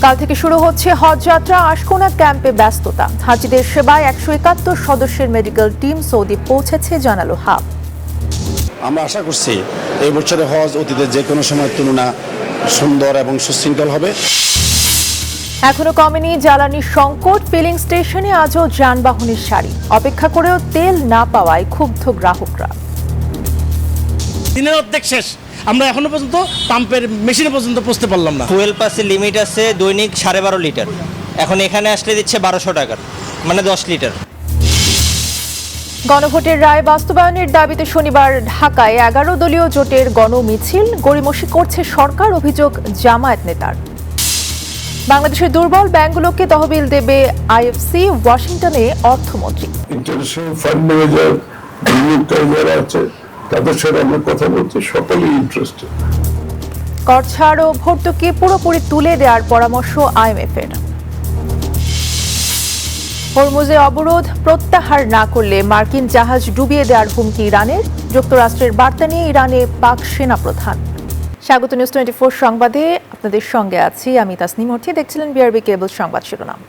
কাল থেকে শুরু হচ্ছে হজ যাত্রা। আশকোনা ক্যাম্পে ব্যস্ততা। হাজিদের সেবায় 171 সদস্যের মেডিকেল টিম সৌদি পৌঁছেছে, জানালো হাব। আমরা আশা করছি এই বছরের হজ অতীতের যে কোনো সময়ের তুলনা সুন্দর এবং সুশৃঙ্খল হবে। এখনো কমেনি জ্বালানির সংকট। ফিলিং স্টেশনে আজও যানবাহনের সারি। অপেক্ষা করেও তেল না পাওয়ায় ক্ষুব্ধ গ্রাহকরা। দিনের অর্ধেক শেষ, আমরা এখনো পর্যন্ত পাম্পের মেশিনে পর্যন্ত পৌঁছতে পারলাম না। ফুয়েল পাসের লিমিট আছে দৈনিক 12.5 লিটার, এখন এখানে আসলে দিচ্ছে 1200 টাকার, মানে 10 লিটার। গণভোটের রায় বাস্তবায়নের দাবিতে শনিবার ঢাকায় 11 দলীয় জোটের গণমিছিল। গড়িমসি করছে সরকার, অভিযোগ জামায়াত নেতার। বাংলাদেশের দুর্বল ব্যাংকগুলোকে তহবিল দেবে আইএফসি, ওয়াশিংটনে অর্থমন্ত্রী। ইন্টারন্যাশনাল ফান্ড ম্যানেজার যারা আছে তাদের সাথে আমরা কথা বলছি, সকলেই ইন্টারেস্টেড। কর ছাড় ও ভর্তুকি পুরোপুরি তুলে দেওয়ার পরামর্শ আইএমএফের। হরমুজে অবরোধ প্রত্যাহার না করলে মার্কিন জাহাজ ডুবিয়ে দেওয়ার হুমকি ইরানের। যুক্তরাষ্ট্রের বার্তা নিয়ে ইরানে পাক সেনাপ্রধান। স্বাগত নিউজ 24 সংবাদে আপনাদের সঙ্গে আছি আমি তাসনিম অর্থী। দেখছিলেন বিআরবি কেবল সংবাদ শিরোনাম।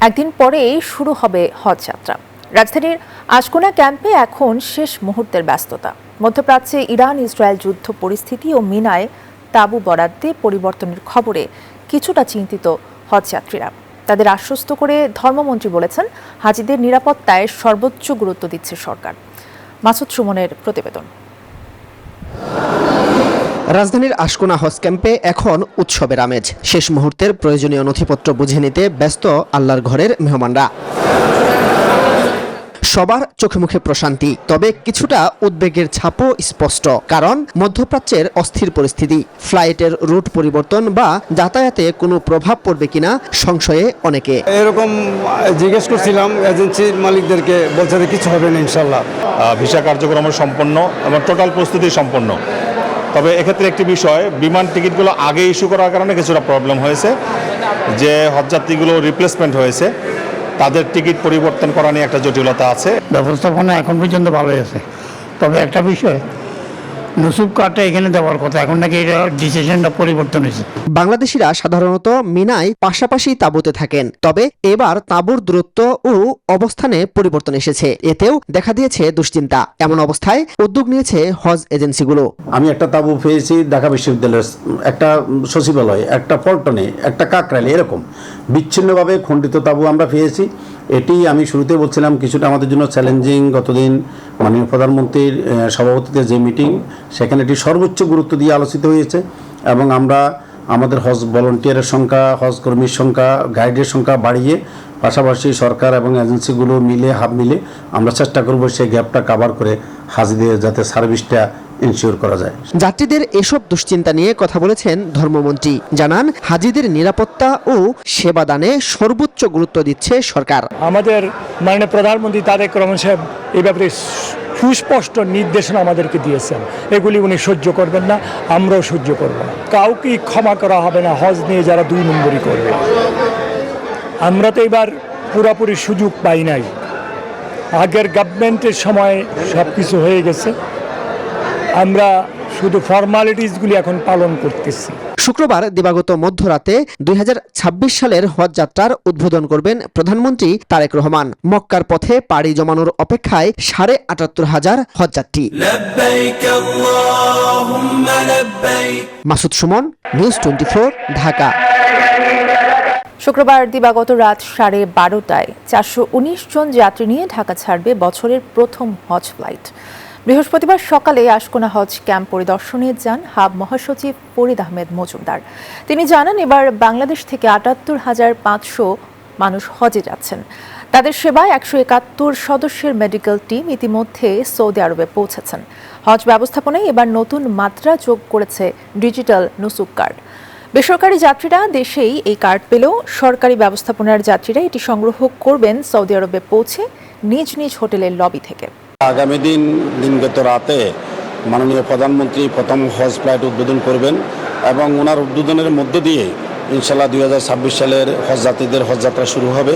একদিন পরেই শুরু হবে হজ যাত্রা। রাজধানীর আশকোনা ক্যাম্পে এখন শেষ মুহূর্তের ব্যস্ততা। মধ্যপ্রাচ্যে ইরান ইসরায়েল যুদ্ধ পরিস্থিতি ও মিনায় তাঁবু বরাদ্দে পরিবর্তনের খবরে কিছুটা চিন্তিত হজযাত্রীরা। তাদের আশ্বস্ত করে ধর্মমন্ত্রী বলেছেন, হাজিদের নিরাপত্তায় সর্বোচ্চ গুরুত্ব দিচ্ছে সরকার। মাসুদ সুমনের প্রতিবেদন। রাজধানীর আশকোনা হজ ক্যাম্পে এখন উৎসবের আমেজ। শেষ মুহূর্তের প্রয়োজনীয় নথিপত্র বুঝে নিতে ব্যস্ত আল্লাহর ঘরের মেহমানরা। সবার চোখে মুখে প্রশান্তি, তবে কিছুটা উদ্বেগের ছাপও স্পষ্ট। কারণ মধ্যপ্রাচ্যের অস্থির পরিস্থিতি, ফ্লাইটের রুট পরিবর্তন বা যাতায়াতে কোনো প্রভাব পড়বে কিনা সংশয়ে অনেকে। এরকম জিজ্ঞেস করছিলাম এজেন্সির মালিকদেরকে, বলছে যে কিছু হবে না ইনশাল্লাহ। ভিসা কার্যক্রম সম্পন্ন এবং টোটাল প্রস্তুতি সম্পন্ন। তবে এক্ষেত্রে একটি বিষয়, বিমান টিকিটগুলো আগে ইস্যু করার কারণে কিছুটা প্রবলেম হয়েছে। যে হজযাত্রীগুলো রিপ্লেসমেন্ট হয়েছে তাদের টিকিট পরিবর্তন করা নিয়ে একটা জটিলতা আছে। ব্যবস্থাপনা এখন পর্যন্ত ভালোই আছে, তবে একটা বিষয়, নুসুব কার্ডটা এখানে দেওয়ার কথা, এখন নাকি এটা ডিসিশনটা পরিবর্তন হয়েছে। বাংলাদেশিরা সাধারণত মিনায় পাশাপাশি তাঁবুতে থাকেন, তবে এবার তাঁবুর দূরত্ব ও অবস্থানে পরিবর্তন এসেছে। এতেও দেখা দিয়েছে দুশ্চিন্তা। এমন অবস্থায় উদ্যোগ নিয়েছে হজ এজেন্সিগুলো। আমি একটা তাঁবু পেয়েছি ঢাকা বিশ্ববিদ্যালয়ের, একটা সচিবালয়, একটা পল্টনে, একটা কাকরাইলে, এরকম বিচ্ছিন্নভাবে খণ্ডিত তাঁবু আমরা পেয়েছি। এটি আমি শুরুতে বলছিলাম কিছুটা আমাদের জন্য চ্যালেঞ্জিং। গতদিন মাননীয় প্রধানমন্ত্রীর সভাপতিতে যে মিটিং, সেখানে এটি সর্বোচ্চ গুরুত্ব দিয়ে আলোচিত হয়েছে এবং আমরা আমাদের হজ ভলান্টিয়ারের সংখ্যা, হজ কর্মীর সংখ্যা, গাইডের সংখ্যা বাড়িয়ে পাশাপাশি সরকার এবং এজেন্সিগুলো মিলে হাব মিলে আমরা চেষ্টা করব সেই গ্যাপটা কাভার করে হাজিদের যাতে সার্ভিসটা ইনশিওর করা যায়। যাত্রীদের এসব দুশ্চিন্তা নিয়ে কথা বলেছেন ধর্মমন্ত্রী। জানান, হাজিদের নিরাপত্তা ও সেবাদানে সর্বোচ্চ গুরুত্ব দিচ্ছে সরকার। আমাদের মাননীয় প্রধানমন্ত্রী তারেক রহমান সাহেব এই ব্যাপারে সুস্পষ্ট নির্দেশনা আমাদেরকে দিয়েছেন। এগুলি উনি সহ্য করবেন না, আমরাও সহ্য করব না। কাউকেই ক্ষমা করা হবে না হজ নিয়ে যারা 2 নম্বরই করবে। আমরা তো এবার পুরোপুরি সুযোগ পাই নাই। আগের গভর্নমেন্টের সময় সব কিছু হয়ে গেছে, আমরা শুধু ফর্মালিটিসগুলি এখন পালন করতেছি। শুক্রবার দিবাগত মধ্যরাতে 2026 সালের হজ যাত্রার উদ্বোধন করবেন প্রধানমন্ত্রী তারেক রহমান। মক্কার পথে পাড়ি জমানোর অপেক্ষায় 78,500 হজযাত্রী। মাসুদ সুমন, নিউজ 24, ঢাকা। শুক্রবার দিবাগত রাত 12:30টায় 419 জন যাত্রী নিয়ে ঢাকা ছাড়বে বছরের প্রথম হজ ফ্লাইট। বৃহস্পতিবার সকালে আশকোনা হজ ক্যাম্প পরিদর্শনে যান হাব মহাসচিব ফরিদ আহমেদ মজুমদার। তিনি জানান, এবার বাংলাদেশ থেকে 78,500 মানুষ হজে যাচ্ছেন। তাদের সেবায় 171 সদস্যের মেডিকেল টিম ইতিমধ্যে সৌদি আরবে পৌঁছেছেন। হজ ব্যবস্থাপনায় এবার নতুন মাত্রা যোগ করেছে ডিজিটাল নুসুক কার্ড। বেসরকারি যাত্রীরা দেশেই এই কার্ড পেলেও সরকারি ব্যবস্থাপনার যাত্রীরা এটি সংগ্রহ করবেন সৌদি আরবে পৌঁছে নিজ নিজ হোটেলের লবি থেকে। আগামী দিনগত রাতে মাননীয় প্রধানমন্ত্রী প্রথম হজ ফ্লাইট উদ্বোধন করবেন এবং ওনার উদ্বোধনের মধ্য দিয়ে ইনশাল্লাহ 2026 সালের হজযাত্রীদের হজযাত্রা শুরু হবে।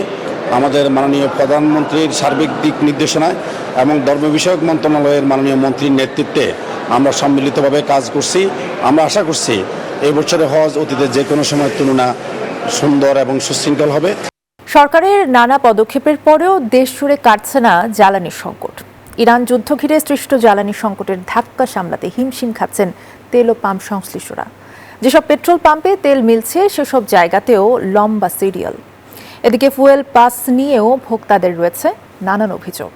আমাদের মাননীয় প্রধানমন্ত্রীর সার্বিক দিক নির্দেশনায় এবং ধর্ম বিষয়ক মন্ত্রণালয়ের মাননীয় মন্ত্রীর নেতৃত্বে আমরা সম্মিলিতভাবে কাজ করছি। আমরা আশা করছি এই বছরের হজ অতীতের যে কোনো সময়ের তুলনা সুন্দর এবং সুশৃঙ্খল হবে। সরকারের নানা পদক্ষেপের পরেও দেশ জুড়ে কাটছে না জ্বালানি সংকট। ইরান যুদ্ধ ঘিরে সৃষ্ট জ্বালানি সংকটের ধাক্কা সামলাতে হিমশিম খাচ্ছেন তেল ও পাম্প সংশ্লিষ্টরা। যেসব পেট্রোল পাম্পে তেল মিলছে সেসব জায়গাতেও লম্বা সিরিয়াল। এদিকে ফুয়েল পাস নিয়েও ভোক্তাদের রয়েছে নানান অভিযোগ।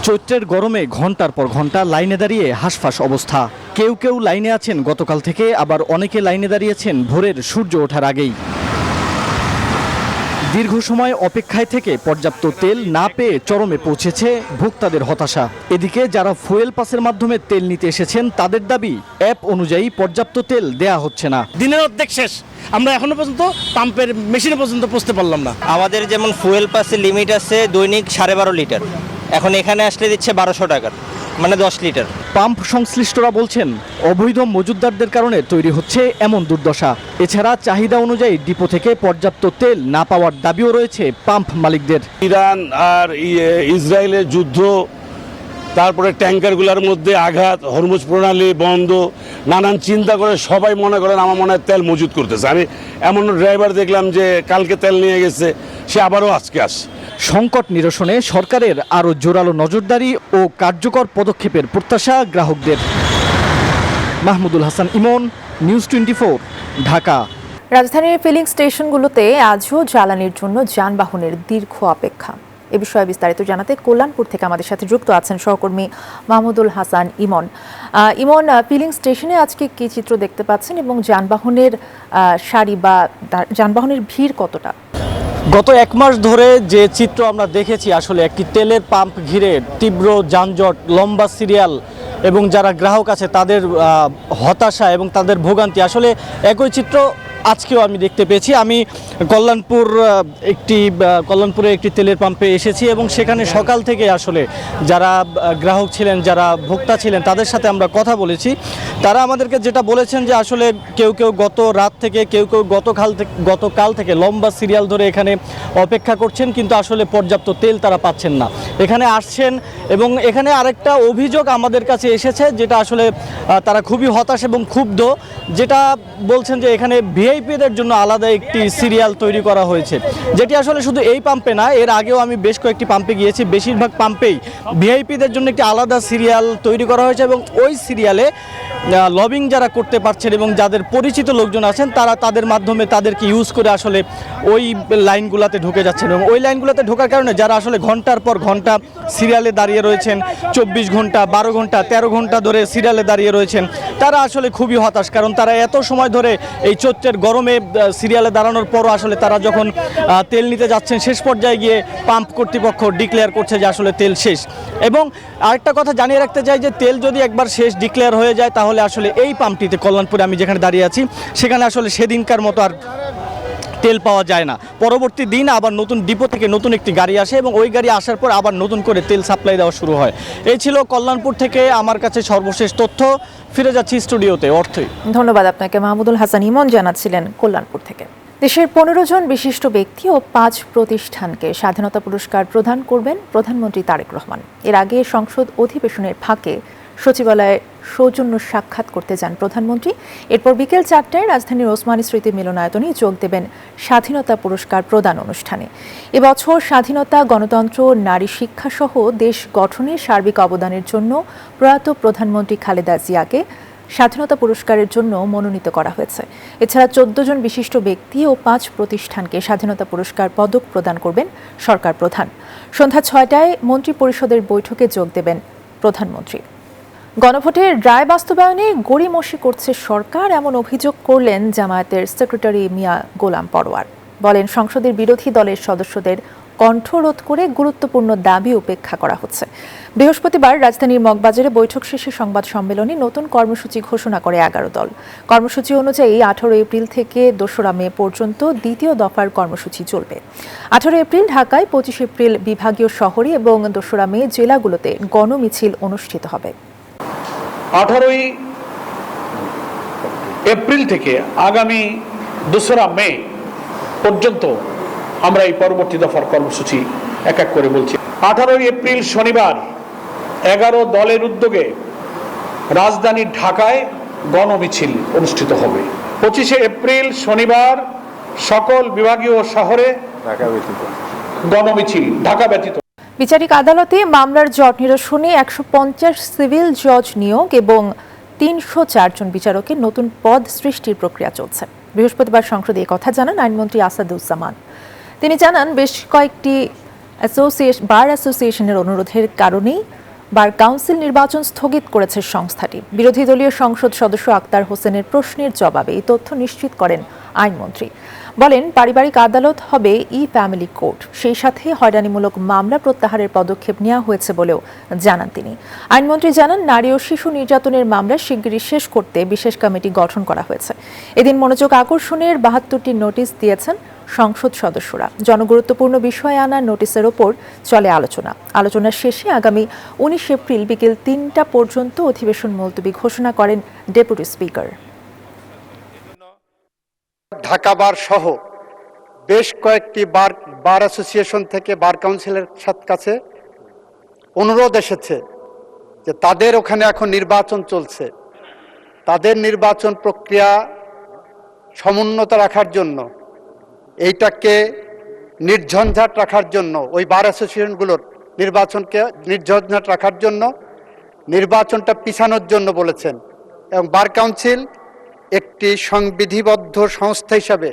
চৈত্রের গরমে ঘন্টার পর ঘন্টা লাইনে দাঁড়িয়ে হাঁসফাঁস অবস্থা। কেউ কেউ লাইনে আছেন গতকাল থেকে, আবার অনেকে লাইনে দাঁড়িয়েছেন ভোরের সূর্য ওঠার আগেই। দীর্ঘ সময় অপেক্ষায় থেকে পর্যাপ্ত তেল না পেয়ে চরমে পৌঁছেছে ভোক্তাদের হতাশা। এদিকে যারা ফুয়েল পাসের মাধ্যমে তেল নিতে এসেছেন তাদের দাবি, অ্যাপ অনুযায়ী পর্যাপ্ত তেল দেয়া হচ্ছে না। দিনের অর্ধেক শেষ, আমরা এখনো পর্যন্ত পাম্পের মেশিনে পর্যন্ত পৌঁছতে পারলাম না। আমাদের যেমন ফুয়েল পাসের লিমিট আছে দৈনিক 12.5 লিটার, এখন এখানে আসলে দিচ্ছে 1200 টাকার, মানে 10 লিটার। পাম্প সংশ্লিষ্টরা বলছেন অবৈধ মজুতদারদের কারণে তৈরি হচ্ছে এমন দুর্দশা। এছাড়া চাহিদা অনুযায়ী ডিপো থেকে পর্যাপ্ত তেল না পাওয়ার দাবিও রয়েছে পাম্প মালিকদের। ইরান আর ইসরায়েলের যুদ্ধ, তারপরে ট্যাঙ্কারগুলোর মধ্যে আঘাত, হরমুজ প্রণালী বন্ধ, নানান চিন্তা করে সবাই মনে করেন আমার মনে হয় তেল মজুত করতেছে। আমি এমন ড্রাইভার দেখলাম যে কালকে তেল নিয়ে গেছে, সে আবারও আজকে আসে। সংকট নিরসনে সরকারের আরও জোরালো নজরদারি ও কার্যকর পদক্ষেপের প্রত্যাশা গ্রাহকদের। মাহমুদুল হাসান ইমন, নিউজ 24, ঢাকা। রাজধানীর ফিলিং স্টেশনগুলোতে আজও জ্বালানির জন্য যানবাহনের দীর্ঘ অপেক্ষা। এ বিষয়ে বিস্তারিত জানাতে কল্যাণপুর থেকে আমাদের সাথে যুক্ত আছেন সহকর্মী মাহমুদুল হাসান ইমন। ইমন, ফিলিং স্টেশনে আজকে কি চিত্র দেখতে পাচ্ছেন এবং যানবাহনের সারি বা যানবাহনের ভিড় কতটা? গত 1 মাস ধরে যে চিত্র আমরা দেখেছি, আসলে একটি তেলের পাম্প ঘিরে তীব্র যানজট, লম্বা সিরিয়াল এবং যারা গ্রাহক আছে তাদের হতাশা এবং তাদের ভোগান্তি, আসলে একই চিত্র আজকেও আমি দেখতে পেয়েছি। আমি কল্যাণপুরে একটি তেলের পাম্পে এসেছি এবং সেখানে সকাল থেকে আসলে যারা গ্রাহক ছিলেন, যারা ভোক্তা ছিলেন, তাদের সাথে আমরা কথা বলেছি। তারা আমাদেরকে যেটা বলেছেন যে আসলে কেউ কেউ গত রাত থেকে, কেউ কেউ গতকাল থেকে লম্বা সিরিয়াল ধরে এখানে অপেক্ষা করছেন, কিন্তু আসলে পর্যাপ্ত তেল তারা পাচ্ছেন না। এখানে আসছেন এবং এখানে আরেকটা অভিযোগ আমাদের কাছে এসেছে, যেটা আসলে তারা খুবই হতাশ এবং ক্ষুব্ধ, যেটা বলছেন যে এখানে ভিআইপিদের জন্য আলাদা একটি সিরিয়াল তৈরি করা হয়েছে, যেটি আসলে শুধু এই পাম্পে না, এর আগেও আমি বেশ কয়েকটি পাম্পে গিয়েছি, বেশিরভাগ পাম্পেই ভিআইপিদের জন্য একটি আলাদা সিরিয়াল তৈরি করা হয়েছে এবং ওই সিরিয়ালে লবিং যারা করতে পারছেন এবং যাদের পরিচিত লোকজন আছেন তারা তাদের মাধ্যমে তাদেরকে ইউজ করে আসলে ওই লাইনগুলোতে ঢুকে যাচ্ছেন এবং ওই লাইনগুলোতে ঢোকার কারণে যারা আসলে ঘন্টার পর ঘন্টা সিরিয়ালে দাঁড়িয়ে রয়েছেন, 24 ঘন্টা, 12 ঘন্টা, 13 ঘন্টা ধরে সিরিয়ালে দাঁড়িয়ে রয়েছেন, তারা আসলে খুবই হতাশ। কারণ তারা এত সময় ধরে এই চৈত্রের গরমে সিরিয়ালে দাঁড়ানোর পরও আসলে তারা যখন তেল নিতে যাচ্ছেন, শেষ পর্যায়ে গিয়ে পাম্প কর্তৃপক্ষ ডিক্লেয়ার করছে যে আসলে তেল শেষ। এবং আরেকটা কথা জানিয়ে রাখতে চাই যে তেল যদি একবার শেষ ডিক্লেয়ার হয়ে যায় তাহলে আসলে এই পাম্পটিতে, কল্যাণপুরে আমি যেখানে দাঁড়িয়ে আছি, সেখানে আসলে সেদিনকার মতো আর তেল পাওয়া যায় না। পরবর্তী দিন আবার নতুন ডিপো থেকে নতুন একটি গাড়ি আসে এবং ওই গাড়ি আসার পর আবার নতুন করে তেল সাপ্লাই দেওয়া শুরু হয়। এই ছিল কল্যাণপুর থেকে আমার কাছে সর্বশেষ তথ্য। ফিরে যাচ্ছি স্টুডিওতে। অর্থই ধন্যবাদ আপনাকে। মাহমুদুল হাসান ইমন জানাচ্ছিলেন কল্যাণপুর থেকে। দেশের 15 জন বিশিষ্ট ব্যক্তি ও 5 প্রতিষ্ঠানকে স্বাধীনতা পুরস্কার প্রদান করবেন প্রধানমন্ত্রী তারেক রহমান। এর আগে সংসদ অধিবেশনের ফাঁকে সচিবালয়ে সৌজন্য সাক্ষাৎ করতে যান প্রধানমন্ত্রী। এরপর বিকেল 4টায় রাজধানীর ওসমানী স্মৃতি মিলনায়তনে যোগ দেবেন স্বাধীনতা পুরস্কার প্রদান অনুষ্ঠানে। এবছর স্বাধীনতা, গণতন্ত্র, নারী শিক্ষা সহ দেশ গঠনে সার্বিক অবদানের জন্য প্রয়াত প্রধানমন্ত্রী খালেদা জিয়াকে স্বাধীনতা পুরস্কারের জন্য মনোনীত করা হয়েছে। এছাড়া 14 জন বিশিষ্ট ব্যক্তি ও 5 প্রতিষ্ঠানকে স্বাধীনতা পুরস্কার পদক প্রদান করবেন সরকার প্রধান। সন্ধ্যা 6টায় মন্ত্রী পরিষদের বৈঠকে যোগ দেবেন প্রধানমন্ত্রী। গণভোটের রায় বাস্তবায়নে গড়িমসি করছে সরকার, এমন অভিযোগ করলেন জামায়াতের সেক্রেটারি মিয়া গোলাম পরোয়ার। বলেন, সংসদের বিরোধী দলের সদস্যদের কণ্ঠরোধ করে গুরুত্বপূর্ণ দাবি উপেক্ষা করা হচ্ছে। বৃহস্পতিবার রাজধানীর মগবাজারে বৈঠক শেষে সংবাদ সম্মেলনে নতুন কর্মসূচি ঘোষণা করে 11 দল। কর্মসূচি অনুযায়ী 18 এপ্রিল থেকে 2রা মে পর্যন্ত দ্বিতীয় দফার কর্মসূচি চলবে। 18 এপ্রিল ঢাকায়, 25 এপ্রিল বিভাগীয় শহরে এবং 2রা মে জেলাগুলোতে গণমিছিল অনুষ্ঠিত হবে। 18 এপ্রিল থেকে আগামী 2রা মে পর্যন্ত আমরা এই পরবর্তী দফার কর্মসূচি এক এক করে বলছি। 18 এপ্রিল শনিবার 11 দলের উদ্যোগে রাজধানী ঢাকায় গণমিছিল অনুষ্ঠিত হবে। 25 এপ্রিল শনিবার সকল বিভাগীয় শহরে গণমিছিল ঢাকা ব্যতীত। বিচারিক আদালতে মামলার জট নিরসনে 150 সিভিল জজ নিয়োগ এবং 304 জন বিচারকের নতুন পদ সৃষ্টির প্রক্রিয়া চলছে। বৃহস্পতিবার সংসদে এই কথা জানান আইনমন্ত্রী আসাদুজ্জামান। তিনি জানান, বেশ কয়েকটি বার অ্যাসোসিয়েশনের অনুরোধের কারণেই বার কাউন্সিল নির্বাচন স্থগিত করেছে সংস্থাটি। বিরোধী দলীয় সংসদ সদস্য আক্তার হোসেনের প্রশ্নের জবাবে এই তথ্য নিশ্চিত করেন আইনমন্ত্রী। বলেন, পারিবারিক আদালত হবে ফ্যামিলি কোর্ট, সেই সাথে হয়রানিমূলক মামলা প্রত্যাহারের পদক্ষেপ নেওয়া হয়েছে বলেও জানান তিনি। আইনমন্ত্রী জানান, নারী ও শিশু নির্যাতনের মামলা শিগগিরই শেষ করতে বিশেষ কমিটি গঠন করা হয়েছে। এদিন মনোযোগ আকর্ষণের 72টি নোটিশ দিয়েছেন সংসদ সদস্যরা। জনগুরুত্বপূর্ণ বিষয় আনা নোটিশের ওপর চলে আলোচনার শেষে আগামী 19 এপ্রিল বিকেল 3টা পর্যন্ত অধিবেশন মুলতবি ঘোষণা করেন ডেপুটি স্পিকার। ঢাকা বার সহ বেশ কয়েকটি বার অ্যাসোসিয়েশন থেকে বার কাউন্সিলের কাছে অনুরোধ এসেছে যে তাদের ওখানে এখন নির্বাচন চলছে, তাদের নির্বাচন প্রক্রিয়া সমুন্নত রাখার জন্য, এইটাকে নির্ঝঞ্ঝাট রাখার জন্য, ওই বার অ্যাসোসিয়েশনগুলোর নির্বাচনকে নির্ঝঞ্ঝাট রাখার জন্য নির্বাচনটা পিছানোর জন্য বলেছেন। এবং বার কাউন্সিল একটি সংবিধিবদ্ধ সংস্থা হিসাবে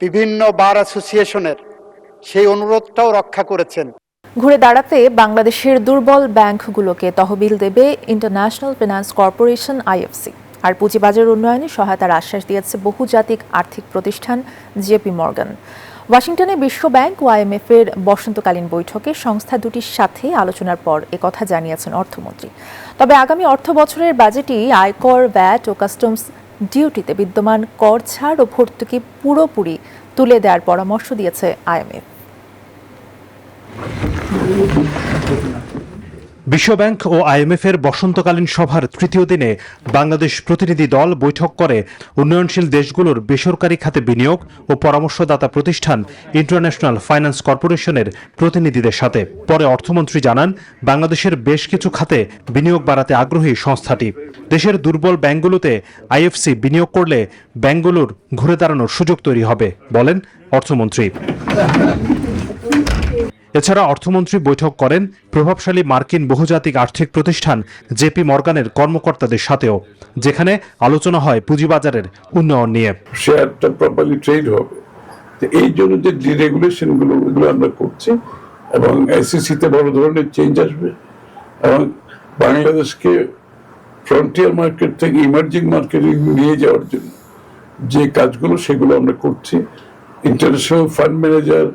বিভিন্ন বার অ্যাসোসিয়েশনের সেই অনুরোধটাও রক্ষা করেছেন। ঘুরে দাঁড়াতে বাংলাদেশের দুর্বল ব্যাংকগুলোকে তহবিল দেবে ইন্টারন্যাশনাল ফিনান্স কর্পোরেশন IFC। আর পুঁজিবাজার উন্নয়নে সহায়তার আশ্বাস দিয়েছে বহুজাতিক আর্থিক প্রতিষ্ঠান জেপি মর্গান। ওয়াশিংটনে বিশ্ব ব্যাংক ও IMF এর বসন্তকালীন বৈঠকে সংস্থা দুটির সাথে আলোচনার পর একথা জানিয়েছেন অর্থমন্ত্রী। তবে আগামী অর্থ বছরের বাজেটই আয়কর, ভ্যাট ও কাস্টমস ডিউটিতে বিদ্যমান কর ছাড় ও ভর্তুকি পুরোপুরি তুলে দেওয়ার পরামর্শ দিয়েছে IMF। বিশ্বব্যাংক ও IMF এর বসন্তকালীন সভার তৃতীয় দিনে বাংলাদেশ প্রতিনিধি দল বৈঠক করে উন্নয়নশীল দেশগুলোর বেসরকারি খাতে বিনিয়োগ ও পরামর্শদাতা প্রতিষ্ঠান ইন্টারন্যাশনাল ফাইন্যান্স কর্পোরেশনের প্রতিনিধিদের সাথে। পরে অর্থমন্ত্রী জানান, বাংলাদেশের বেশ কিছু খাতে বিনিয়োগ বাড়াতে আগ্রহী সংস্থাটি। দেশের দুর্বল ব্যাংকগুলোতে IFC বিনিয়োগ করলে ব্যাংকগুলোর ঘুরে দাঁড়ানোর সুযোগ তৈরি হবে বলেন অর্থমন্ত্রী। এছাড়া অর্থমন্ত্রী বৈঠক করেন প্রভাবশালী মার্কিন বহুজাতিক আর্থিক প্রতিষ্ঠান জেপি মর্গানের কর্মকর্তাদের সাথেও, যেখানে আলোচনা হয় পুঁজিবাজারের উন্নয়ন নিয়ে। শেয়ারটা প্রপারলি ট্রেড হবে, এই জন্য যে ডিরেগুলেশন গুলো আমরা করছি এবং SEC-তে বড় ধরনের চেঞ্জ আসবে এবং বাংলাদেশকে ফ্রন্টিয়ার মার্কেট থেকে ইমার্জিং মার্কেটে নিয়ে যাওয়ার জন্য যে কাজগুলো সেগুলো আমরা করছি। ইন্টারন্যাশনাল ফান্ড ম্যানেজার,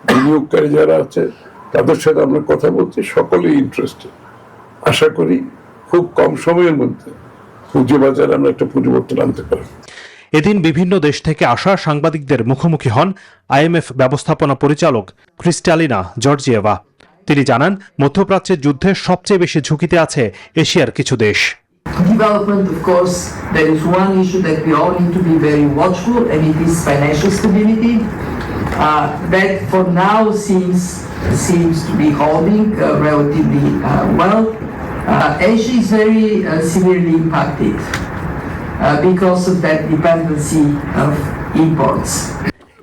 বিনিয়োগকারী যারা আছে তাদের সাথে আমরা কথা বলছি, সকলেই ইন্টারেস্টেড। আশা করি খুব কম সময়ের মধ্যে পুঁজিবাজারে আমরা একটা পরিবর্তন আনতে পারব। এদিন বিভিন্ন দেশ থেকে আসা সাংবাদিকদের মুখোমুখি হন IMF ব্যবস্থাপনা পরিচালক ক্রিস্টালিনা জর্জিয়েভা। তিনি জানান, মধ্যপ্রাচ্যের যুদ্ধে সবচেয়ে বেশি ঝুঁকিতে আছে এশিয়ার কিছু দেশ। Development, of course, there is one issue that we all need to be very watchful, and it is financial stability. That for now seems to be holding relatively well. Asia is very severely impacted because of that dependency of imports.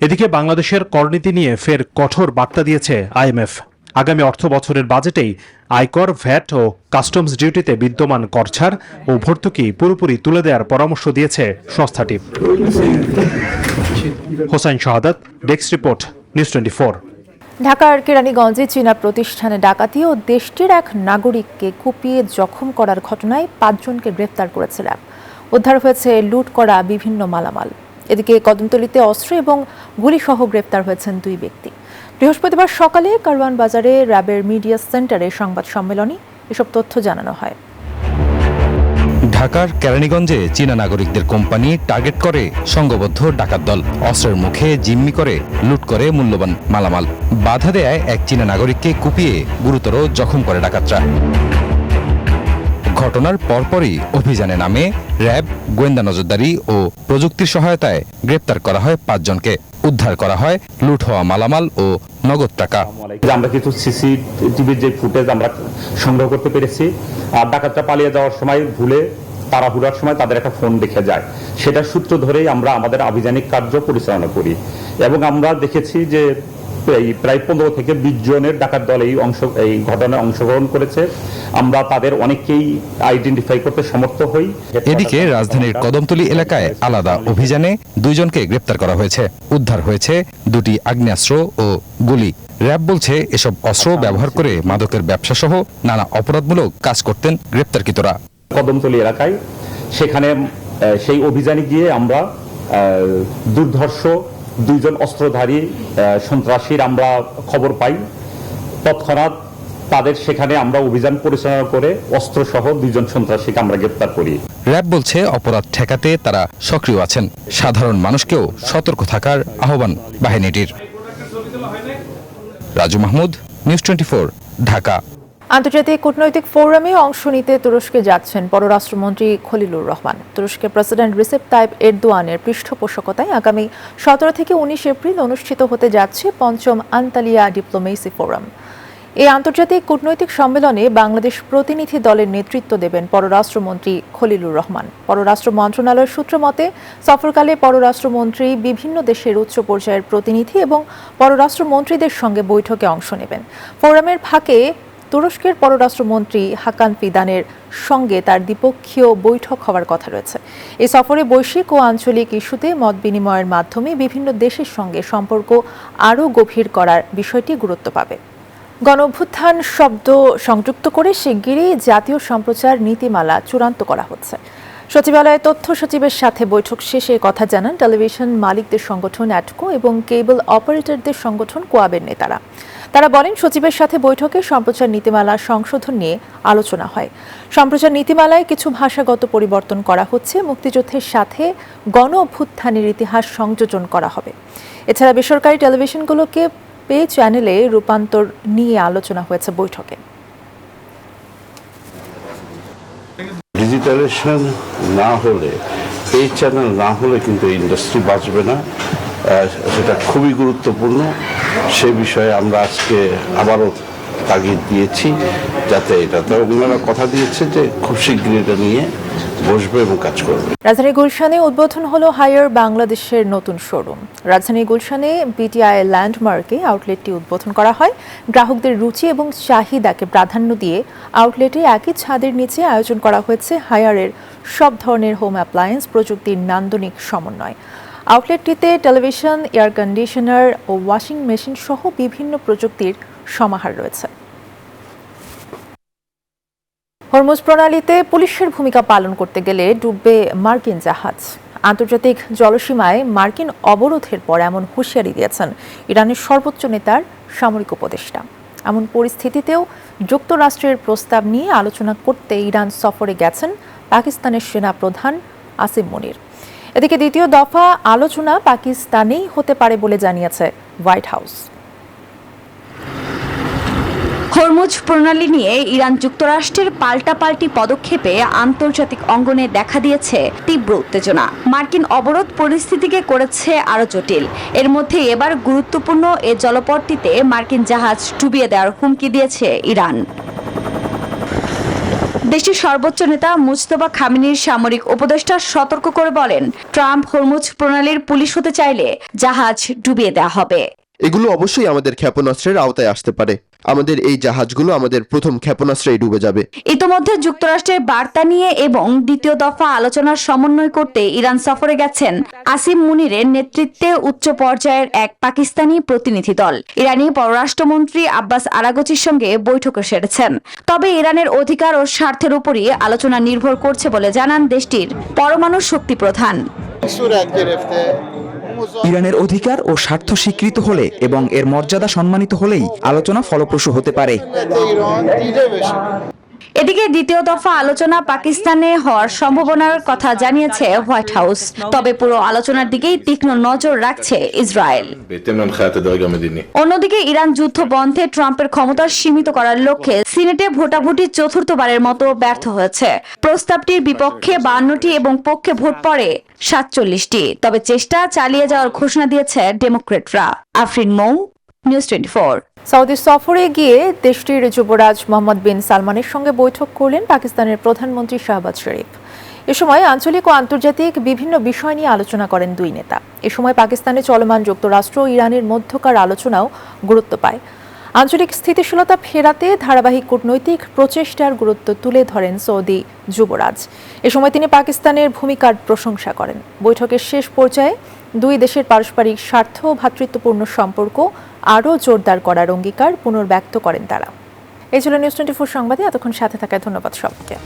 এদিকে বাংলাদেশের করনীতি নিয়ে ফের কঠোর বার্তা দিয়েছে IMF। আগামী অর্থ বছরের বাজেটেই আয়কর, ভ্যাট ও কাস্টমস ডিউটিতে বিদ্যমান কর ছাড় ও ভর্তুকি পুরোপুরি তুলে দেওয়ার পরামর্শ দিয়েছে সংস্থাটি। হোসাইন শাহাদাত, ডেস্ক রিপোর্ট, নিউজ 24। ঢাকার কেরানীগঞ্জে চীনা প্রতিষ্ঠানে ডাকাতি ও দেশটির এক নাগরিককে কুপিয়ে জখম করার ঘটনায় 5 জনকে গ্রেফতার করেছে র্যাব। উদ্ধার হয়েছে লুট করা বিভিন্ন মালামাল। এদিকে কদমতলীতে অস্ত্র এবং গুলিসহ গ্রেফতার হয়েছেন 2 ব্যক্তি। বৃহস্পতিবার সকালে কারওয়ান বাজারে র্যাবের মিডিয়া সেন্টারে সংবাদ সম্মেলনে এসব তথ্য জানানো হয়। ঢাকার কেরানীগঞ্জে চীনা নাগরিকদের কোম্পানি টার্গেট করে সংঘবদ্ধ ডাকাত দল। অস্ত্রের মুখে জিম্মি করে লুট করে মূল্যবান মালামাল। বাধা দেয় এক চীনা নাগরিককে কুপিয়ে গুরুতর জখম করে ডাকাতরা। ঘটনার পরপরই অভিযানে নামে র্যাব, গোয়েন্দা নজরদারি ও প্রযুক্তির সহায়তায় গ্রেপ্তার করা হয় 5 জনকে। উদ্ধার করা হয় লুট হওয়া মালামাল ও নগদ টাকা। আমরা কিছু CCTVর যে ফুটেজ আমরা সংগ্রহ করতে পেরেছি, আর ডাকাতরা পালিয়ে যাওয়ার সময় ভুলে তাড়াহুড়ার সময় তাদের একটা ফোন দেখে যায়, সেটার সূত্র ধরেই আমরা আমাদের আভিযানিক কার্য পরিচালনা করি। এবং আমরা দেখেছি যে প্রায় 15 থেকে 20 জনের ডাকাত দল এই ঘটনায় অংশগ্রহণ করেছে। আমরা তাদের অনেককেই আইডেন্টিফাই করতে সমর্থ হই। এদিকে রাজধানীর কদমতলী এলাকায় আলাদা অভিযানে 2 জনকে গ্রেপ্তার করা হয়েছে। উদ্ধার হয়েছে 2টি আগ্নেয়াস্ত্র ও গুলি। র্যাব বলছে এসব অস্ত্র ব্যবহার করে মাদকের ব্যবসা সহ নানা অপরাধমূলক কাজ করতেন গ্রেপ্তারকৃতরা। কদমতলী এলাকায় সেখানে সেই অভিযানে গিয়ে আমরা দুর্ধর্ষ 2 জন অস্ত্রধারী সন্ত্রাসীর আমরা খবর পাই। তৎক্ষণাৎ তাদের সেখানে আমরা অভিযান পরিচালনা করে অস্ত্রসহ 2 জন সন্ত্রাসীকে আমরা গ্রেপ্তার করি। র্যাব বলছে অপরাধ ঠেকাতে তারা সক্রিয় আছেন। সাধারণ মানুষকেও সতর্ক থাকার আহ্বান বাহিনীটির। রাজু মাহমুদ, নিউজ 24, ঢাকা। আন্তর্জাতিক কূটনৈতিক ফোরামে অংশ নিতে তুরস্কে যাচ্ছেন পররাষ্ট্রমন্ত্রী খলিলুর রহমান। তুরস্কের প্রেসিডেন্ট রিসেপ তাইপ এরদোয়ানের পৃষ্ঠপোষকতায় আগামী 17 থেকে 19 এপ্রিল অনুষ্ঠিত হতে যাচ্ছে 5ম আন্তালিয়া ডিপ্লোমেসি ফোরাম। এই আন্তর্জাতিক কূটনৈতিক সম্মেলনে বাংলাদেশ প্রতিনিধি দলের নেতৃত্ব দেবেন পররাষ্ট্রমন্ত্রী খলিলুর রহমান। পররাষ্ট্র মন্ত্রণালয়ের সূত্র মতে সফরকালে পররাষ্ট্রমন্ত্রী বিভিন্ন দেশের উচ্চ পর্যায়ের প্রতিনিধি এবং পররাষ্ট্রমন্ত্রীদের সঙ্গে বৈঠকে অংশ নেবেন। ফোরামের ফাঁকে তুরস্কের পররাষ্ট্রমন্ত্রী হাকান ফিদানের সঙ্গে তার দ্বিপক্ষীয় বৈঠক হওয়ার কথা রয়েছে। এই সফরে বৈশ্বিক ও আঞ্চলিক ইস্যুতে মত বিনিময়ের মাধ্যমে বিভিন্ন দেশের সঙ্গে সম্পর্ক আরও গভীর করার বিষয়টি গুরুত্ব পাবে। গণঅভ্যুত্থান শব্দ সংযুক্ত করে শিগগিরই জাতীয় সম্প্রচার নীতিমালা চূড়ান্ত করা হচ্ছে। সচিবালয়ে তথ্য সচিবের সাথে বৈঠক শেষে কথা জানান টেলিভিশন মালিকদের সংগঠন অ্যাটকো এবং কেবল অপারেটরদের সংগঠন কোয়াবের নেতারা। তারা বলেন, সচিবের সাথে বৈঠকে সম্প্রচার নীতিমালা সংশোধন নিয়ে আলোচনা হয়। সম্প্রচার নীতিমালায় কিছু ভাষাগত পরিবর্তন করা হচ্ছে, মুক্তিযুদ্ধের সাথে গণ অভ্যুত্থানের ইতিহাস সংযোজন করা হবে। এছাড়া বেসরকারি টেলিভিশনগুলোকে পে চ্যানেলে রূপান্তর নিয়ে আলোচনা হয়েছে বৈঠকে। ডিজিটালাইজেশন না হলে, এই চ্যানেল না হলে কিন্তু ইন্ডাস্ট্রি বাঁচবে না। সেটা খুবই গুরুত্বপূর্ণ। সে বিষয়ে আমরা আজকে আবারও তাগিদ দিয়েছি যাতে এটাতে ওনারা কথা দিয়েছে যে খুব শীঘ্রই এটা নিয়ে বসবে এবং কাজ করবে। রাজধানী গুলশানে উদ্বোধন হলো হায়ার বাংলাদেশের নতুন শোরুম। রাজধানী গুলশানে বিটিআই ল্যান্ডমার্কে আউটলেটটি উদ্বোধন করা হয়। গ্রাহকদের রুচি এবং চাহিদাকে প্রাধান্য দিয়ে আউটলেটে একই ছাদের নিচে আয়োজন করা হয়েছে হায়ারের সব ধরনের হোম অ্যাপ্লায়েন্স প্রযুক্তির নান্দনিক সমন্বয়। আউটলেটটিতে টেলিভিশন, এয়ার কন্ডিশনার ও ওয়াশিং মেশিন সহ বিভিন্ন প্রযুক্তির সমাহার রয়েছে। হরমুজ প্রণালীতে পুলিশের ভূমিকা পালন করতে গেলে ডুববে মার্কিন জাহাজ। আন্তর্জাতিক জলসীমায় মার্কিন অবরোধের পর এমন হুঁশিয়ারি দিয়েছেন ইরানের সর্বোচ্চ নেতার সামরিক উপদেষ্টা। এমন পরিস্থিতিতেও যুক্তরাষ্ট্রের প্রস্তাব নিয়ে আলোচনা করতে ইরান সফরে গেছেন পাকিস্তানের সেনাপ্রধান আসিম মুনির। এদিকে দ্বিতীয় দফা আলোচনা পাকিস্তানেই হতে পারে বলে জানিয়েছে হোয়াইট হাউস। হরমুজ প্রণালী নিয়ে ইরান যুক্তরাষ্ট্রের পাল্টাপাল্টি পদক্ষেপে আন্তর্জাতিক অঙ্গনে দেখা দিয়েছে তীব্র উত্তেজনা। মার্কিন অবরোধ পরিস্থিতিকে করেছে আরো জটিল। এর মধ্যে এবার গুরুত্বপূর্ণ এ জলপথটিতে মার্কিন জাহাজ ডুবিয়ে দেওয়ার হুমকি দিয়েছে ইরান। দেশটির সর্বোচ্চ নেতা মুজতবা খামেনির সামরিক উপদেষ্টা সতর্ক করে বলেন, ট্রাম্প হরমুজ প্রণালীর পুলিশ হতে চাইলে জাহাজ ডুবিয়ে দেওয়া হবে। এগুলো অবশ্যই আমাদের ক্ষেপণাস্ত্রের আওতায় আসতে পারে। আমাদের এই জাহাজগুলো আমাদের প্রথম ক্ষেপণাস্ত্রেই ডুবে যাবে। ইতোমধ্যে যুক্তরাষ্ট্রের বার্তা নিয়ে এবং দ্বিতীয় দফা আলোচনার সমন্বয় করতে ইরান সফরে গেছেন আসিম মুনিরের নেতৃত্বে উচ্চ পর্যায়ের এক পাকিস্তানি প্রতিনিধি দল। ইরানি পররাষ্ট্রমন্ত্রী আব্বাস আরাগচির সঙ্গে বৈঠকে সেরেছেন। তবে ইরানের অধিকার ও স্বার্থের উপরই আলোচনা নির্ভর করছে বলে জানান দেশটির পরমাণু শক্তি প্রধান। ইরানের অধিকার ও স্বার্থ স্বীকৃত হলে এবং এর মর্যাদা সম্মানিত হলেই আলোচনা ফলপ্রসূ হতে পারে। এদিকে দ্বিতীয় দফা আলোচনা পাকিস্তানে হওয়ার সম্ভাবনার কথা জানিয়েছে হোয়াইট হাউস। তবে পুরো আলোচনার দিকেই তীক্ষ্ণ নজর রাখছে ইসরায়েল। অন্যদিকে ইরান যুদ্ধ বন্ধে ট্রাম্পের ক্ষমতা সীমিত করার লক্ষ্যে সিনেটে ভোটাভুটি চতুর্থবারের মতো ব্যর্থ হয়েছে। প্রস্তাবটির বিপক্ষে 52টি এবং পক্ষে ভোট পড়ে 47টি। তবে চেষ্টা চালিয়ে যাওয়ার ঘোষণা দিয়েছে ডেমোক্রেটরা। আফরিন মৌ, নিউজ 24। সৌদি সফরে গিয়ে দেশটির যুবরাজ মোহাম্মদ বিন সালমানের সঙ্গে বৈঠক করলেন পাকিস্তানের প্রধানমন্ত্রী শাহবাজ শরীফ। এ সময় আঞ্চলিক ও আন্তর্জাতিক বিভিন্ন বিষয় নিয়ে আলোচনা করেন দুই নেতা। এ সময় পাকিস্তানে চলমান যুক্তরাষ্ট্র ও ইরানের মধ্যকার আলোচনাও গুরুত্ব পায়। আঞ্চলিক স্থিতিশীলতা ফেরাতে ধারাবাহিক কূটনৈতিক প্রচেষ্টার গুরুত্ব তুলে ধরেন সৌদি যুবরাজ। এ সময় তিনি পাকিস্তানের ভূমিকার প্রশংসা করেন। বৈঠকের শেষ পর্যায়ে দুই দেশের পারস্পরিক স্বার্থ ও ভ্রাতৃত্বপূর্ণ সম্পর্ক আরও জোরদার করার অঙ্গীকার পুনর্ব্যক্ত করেন তারা। এই ছিল নিউজ 24 সংবাদে এতক্ষণ সাথে থাকায় ধন্যবাদ সবাইকে।